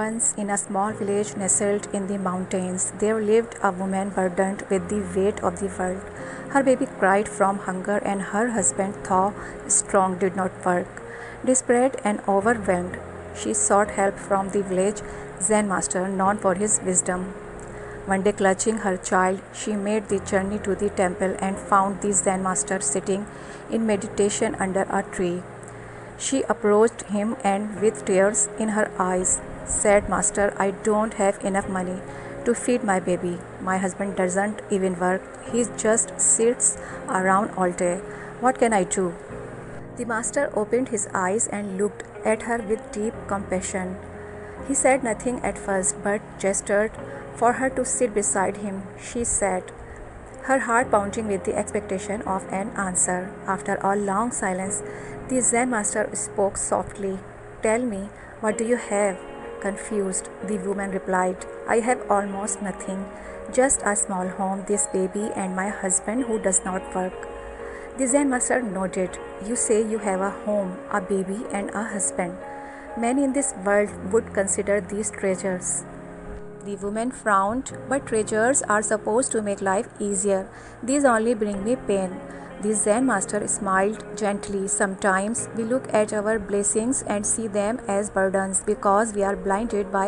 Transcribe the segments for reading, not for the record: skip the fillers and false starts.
Once, in a small village nestled in the mountains, there lived a woman burdened with the weight of the world. Her baby cried from hunger, and her husband, though strong, did not work. Desperate and overwhelmed, she sought help from the village Zen Master, known for his wisdom. One day, clutching her child, she made the journey to the temple and found the Zen Master sitting in meditation under a tree. She approached him and, with tears in her eyes, said, "Master, I don't have enough money to feed my baby. My husband doesn't even work. He just sits around all day. What can I do?" The master opened his eyes and looked at her with deep compassion. He said nothing at first, but gestured for her to sit beside him. She sat, her heart pounding with the expectation of an answer. After a long silence, the Zen master spoke softly. "Tell me, what do you have?" Confused, the woman replied, "I have almost nothing, just a small home, this baby, and my husband who does not work." The Zen master nodded. "You say you have a home, a baby, and a husband. Many in this world would consider these treasures." The woman frowned. "But treasures are supposed to make life easier. These only bring me pain." The Zen master smiled gently. "Sometimes we look at our blessings and see them as burdens because we are blinded by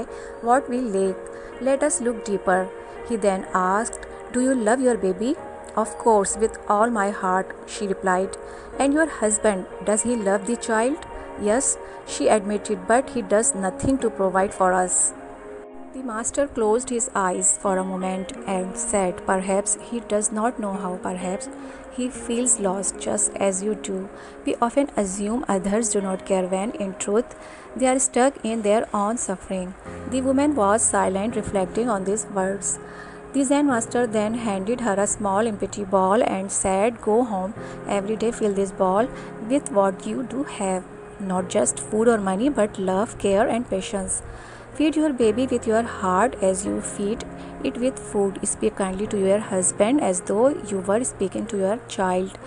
what we lack. Let us look deeper." He then asked, "Do you love your baby?" "Of course, with all my heart," she replied. "And your husband, does he love the child?" "Yes," she admitted, "but he does nothing to provide for us." The master closed his eyes for a moment and said, "Perhaps he does not know how. Perhaps he feels lost just as you do. We often assume others do not care when, in truth, they are stuck in their own suffering." The woman was silent, reflecting on these words. The Zen master then handed her a small empty ball and said, "Go home every day, fill this ball with what you do have. Not just food or money, but love, care, and patience. Feed your baby with your heart as you feed it with food. Speak kindly to your husband as though you were speaking to your child.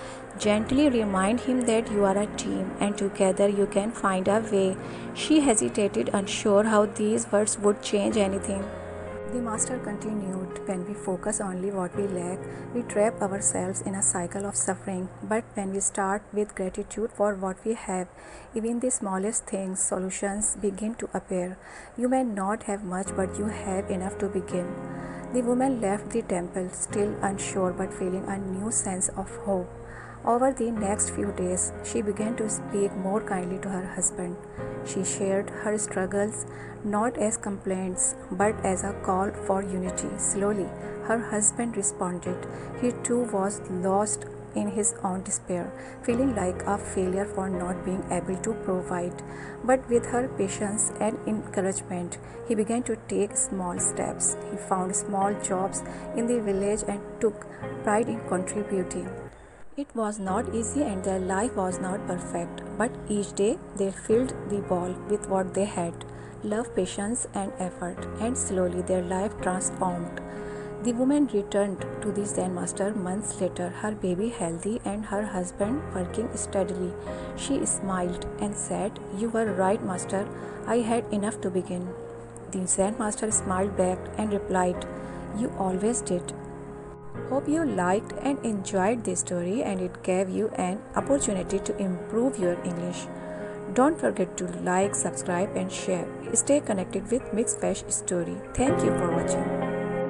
Gently remind him that you are a team and together you can find a way." She hesitated, unsure how these words would change anything. The master continued, "When we focus only what we lack, we trap ourselves in a cycle of suffering. But when we start with gratitude for what we have, even the smallest things, solutions begin to appear. You may not have much, but you have enough to begin." The woman left the temple, still unsure but feeling a new sense of hope. Over the next few days, she began to speak more kindly to her husband. She shared her struggles not as complaints but as a call for unity. Slowly, her husband responded. He too was lost in his own despair, feeling like a failure for not being able to provide. But with her patience and encouragement, he began to take small steps. He found small jobs in the village and took pride in contributing. It was not easy and their life was not perfect, but each day they filled the ball with what they had: love, patience, and effort, and slowly their life transformed. The woman returned to the Zen master months later, her baby healthy and her husband working steadily. She smiled and said, "You were right, master. I had enough to begin." The Zen master smiled back and replied, "You always did." Hope you liked and enjoyed this story and it gave you an opportunity to improve your English. Don't forget to like, subscribe, and share. Stay connected with Mixfash Story. Thank you for watching.